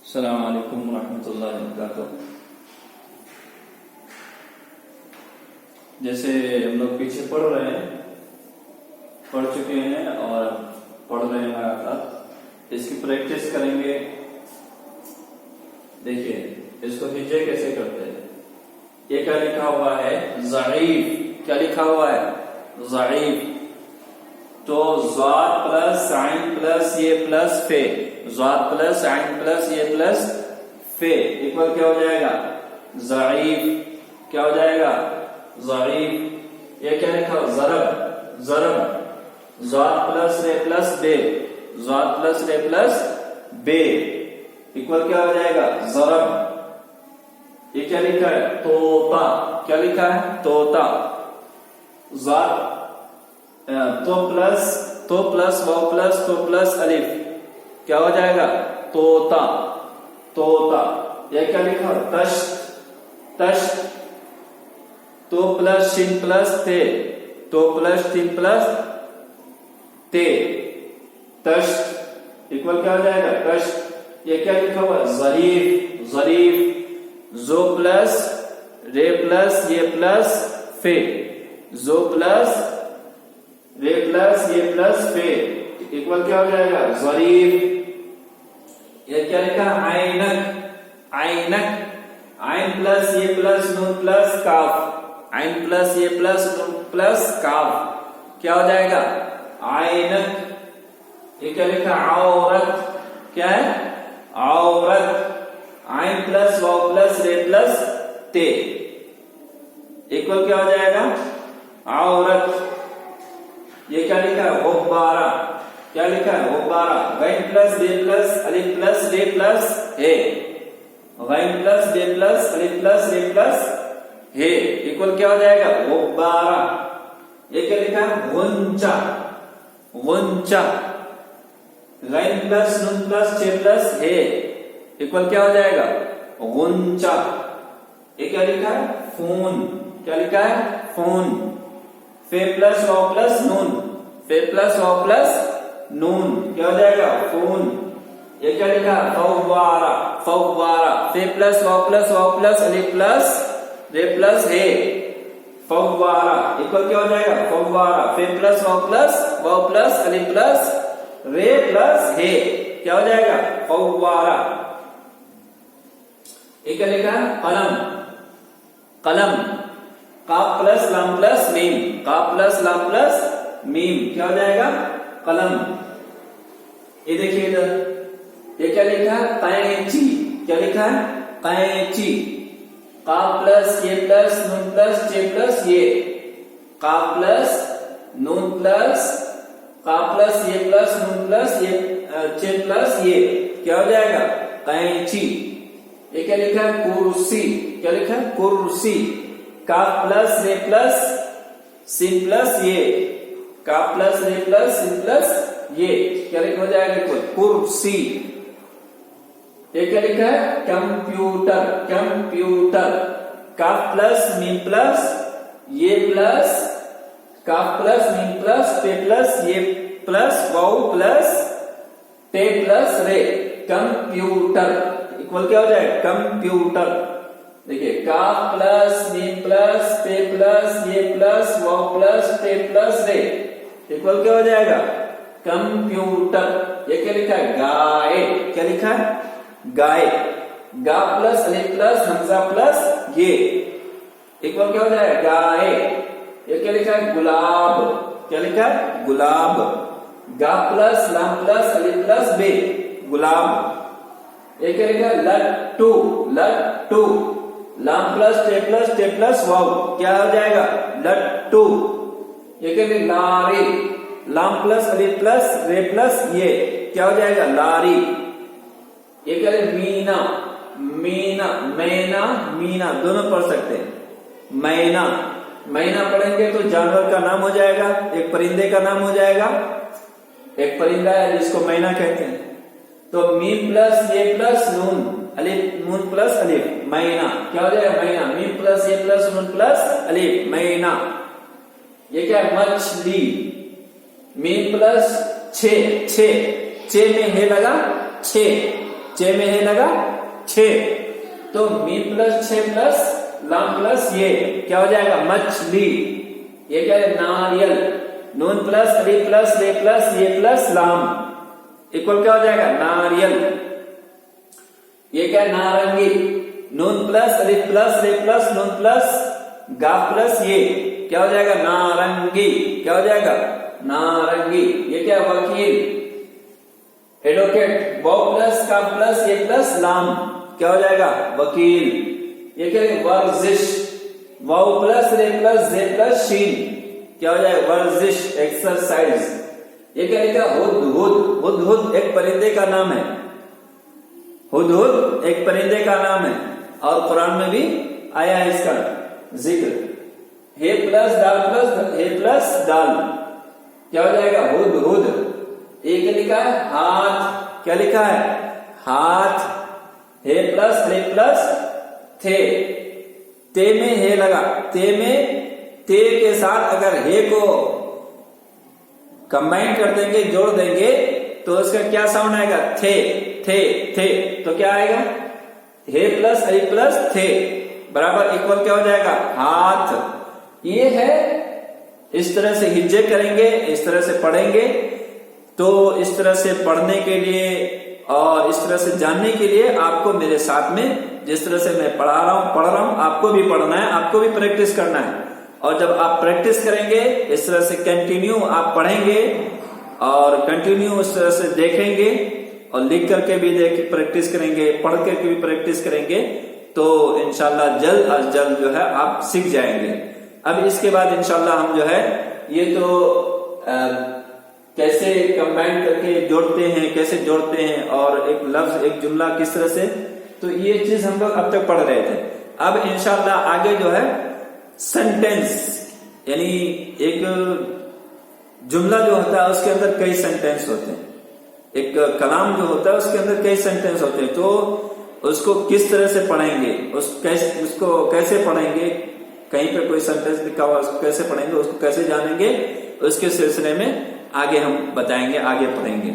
अस्सलाम वालेकुम रहमतुल्लाहि व बरकातुहू। जैसे हम लोग पीछे पढ़ रहे हैं, पढ़ चुके हैं और पढ़ रहे हैं लगातार, इसकी प्रैक्टिस करेंगे। देखिए इसको हिज्जे कैसे करते हैं। ये क्या लिखा हुआ है? ज़ईफ। क्या लिखा हुआ है? ज़ईफ। तो ज़ाद प्लस आइन प्लस ये प्लस फे, ज़ाद प्लस आइन प्लस ये प्लस फे इक्वल क्या हो जाएगा? ज़ईफ। क्या हो जाएगा? ज़ईफ। ये क्या लिखा? ज़रब। ज़रब। ज़ाद प्लस रे प्लस बे, ज़ाद प्लस रे प्लस बे इक्वल क्या हो जाएगा? ज़रब। ये क्या लिखा है? तोता। क्या लिखा है? तोता। ज़ाद तो प्लस वाव प्लस तो प्लस अलिफ क्या हो जाएगा? तोता। तोता। यह क्या लिखा? तश्त। तश्त। तो प्लस शिन प्लस ते, तो प्लस तीन प्लस ते, तश्त इक्वल क्या हो जाएगा? तश्त। ये क्या लिखा हुआ? ज़रीफ। ज़रीफ। जो प्लस रे प्लस ये प्लस फे, जो प्लस रे प्लस ये प्लस फे इक्वल क्या हो जाएगा? ज़रीफ। ये क्या लिखा? आइनक। आइनक। आइन प्लस ये प्लस नून प्लस काफ, आइन प्लस ये प्लस नून प्लस काफ क्या हो जाएगा? आइनक। ये क्या लिखा? औरत। क्या है? औरत। आइन प्लस वाव प्लस रे प्लस ते इक्वल क्या हो जाएगा? औरत। ये क्या लिखा है? गुब्बारा। क्या लिखा है? गुब्बारा। गैन प्लस बे प्लस अलिफ प्लस रे प्लस हे, गैन प्लस बे प्लस अलिफ प्लस रे प्लस हे इक्वल क्या हो जाएगा? गुब्बारा। ये क्या लिखा है? गुंचा। गुंचा। गैन प्लस नून प्लस छे प्लस हे इक्वल क्या हो जाएगा? गुंचा। ये क्या लिखा है? फोन। क्या लिखा है? फोन। फे प्लस वाव प्लस नून, फे प्लस वाव प्लस नून क्या हो जाएगा? फोन। ये क्या लिखा? फव्वारा। फव्वारा। फे प्लस वाव प्लस अलिफ प्लस रे प्लस हे, फव्वारा इक्वल क्या हो जाएगा? फव्वारा। फे प्लस वाव प्लस अलिफ प्लस रे प्लस हे क्या हो जाएगा? फव्वारा। ये क्या लिखा है? कलम। कलम। काफ प्लस लाम प्लस मीम, काफ प्लस लाम प्लस मीम क्या हो जाएगा? कलम। ये देखिए इधर, ये क्या लिखा है? कैंची। क्या लिखा है? कैंची। काफ प्लस ये प्लस नून प्लस चे प्लस ये, काफ प्लस नून प्लस काफ प्लस ये प्लस नून प्लस ये चे प्लस ये क्या हो जाएगा? कैंची। ये क्या लिखा है? कुर्सी। क्या लिखा है? कुर्सी। काफ प्लस रे प्लस सिन प्लस ये, काफ प्लस रे प्लस सिन प्लस ये क्या लिखा हो जाएगा? कुर्सी। ये क्या लिखा है? कंप्यूटर। कंप्यूटर। काफ प्लस मीम प्लस ये प्लस, काफ प्लस मीम प्लस पे प्लस ये प्लस वाव प्लस टे प्लस रे कंप्यूटर इक्वल क्या हो जाएगा? कंप्यूटर। देखिए काफ प्लस मीम प्लस पे प्लस ये प्लस वाव प्लस टे प्लस रे इक्वल क्या हो जाएगा? कंप्यूटर। ये क्या लिखा है? गाय। क्या लिखा है? गाय। गा प्लस अलिफ प्लस हमजा प्लस ये इक्वल क्या हो जाएगा? गाय। ये क्या लिखा है? गुलाब। क्या लिखा है? गुलाब। गा प्लस लाम प्लस अलिफ प्लस बे गुलाब। ये क्या लिखा है? लट्टू। लट्टू। लाम प्लस टे प्लस वाव क्या हो जाएगा? लट्टू। ये क्या लिखा? लारी। लाम प्लस अलिफ प्लस रे प्लस ये क्या हो जाएगा? लारी। ये क्या है? मीना। मीना। मैना मीना दोनों पढ़ सकते हैं। मैना। मैना पढ़ेंगे तो जानवर का नाम हो जाएगा, एक परिंदे का नाम हो जाएगा। एक परिंदा है जिसको मैना कहते हैं। तो मीम प्लस ये प्लस नून अलिफ नून प्लस अलिफ मैना क्या हो जाएगा? मैना। मीम प्लस ये प्लस नून प्लस अलिफ मैना। ये क्या है? मछली। मीम प्लस छे, छे में हे लगा छे, चे में है लगा 6, तो मीम प्लस 6 प्लस लाम प्लस ये क्या हो जाएगा मछली। ये क्या है नारियल। नून प्लस अलिफ प्लस ले प्लस ये प्लस लाम इक्वल क्या हो जाएगा नारियल। ये क्या है नारंगी। नून प्लस अलिफ प्लस ले प्लस नून प्लस गाफ प्लस ये क्या हो जाएगा नारंगी। क्या हो जाएगा नारंगी। ये क्या है वकील। एडवोकेट वाव प्लस का प्लस ये प्लस लाम क्या हो जाएगा वकील। ये क्या है वर्जिश। वाव प्लस रे प्लस जे प्लस शीन क्या हो जाएगा वर्जिश एक्सरसाइज। ये क्या लिखा हुदहुद। हुदहुद एक परिंदे का नाम है। हुदहुद एक परिंदे का नाम है और कुरान में भी आया है इसका जिक्र। हे प्लस दाल क्या हो जाएगा हुदहुद। एक लिखा है हाथ। क्या लिखा है हाथ। हे प्लस रे प्लस थे। ते में हे लगा। ते में ते के साथ अगर हे को कंबाइन कर देंगे जोड़ देंगे तो उसका क्या साउंड आएगा थे थे। तो क्या आएगा हे प्लस आई प्लस थे बराबर इक्वल क्या हो जाएगा हाथ। ये है इस तरह से हिज्जे करेंगे इस तरह से पढ़ेंगे। तो इस तरह से पढ़ने के लिए और इस तरह से जानने के लिए आपको मेरे साथ में जिस तरह से मैं पढ़ रहा हूं आपको भी पढ़ना है आपको भी प्रैक्टिस करना है। और जब आप प्रैक्टिस करेंगे इस तरह से कंटिन्यू आप पढ़ेंगे और कंटिन्यू इस तरह से देखेंगे और लिख करके भी देख प्रैक्टिस करेंगे पढ़ करके भी प्रैक्टिस करेंगे तो इंशाल्लाह जल्द अज जल्द जो है आप सीख जाएंगे। अब इसके बाद इंशाल्लाह हम जो है ये तो कैसे कंबाइन करके जोड़ते हैं कैसे जोड़ते हैं और एक लफ्ज एक जुमला किस तरह से तो ये चीज हम लोग अब तक पढ़ रहे थे। अब इंशाल्लाह आगे जो है सेंटेंस यानी एक जुमला जो होता है उसके अंदर कई सेंटेंस होते हैं। एक कलाम जो होता है उसके अंदर कई सेंटेंस होते हैं तो उसको किस तरह से पढ़ेंगे उसको कैसे पढ़ेंगे कहीं पे कोई सेंटेंस लिखा हुआ उसको कैसे पढ़ेंगे उसको कैसे जानेंगे उसके सिलसिले में आगे हम बताएंगे आगे पढ़ेंगे।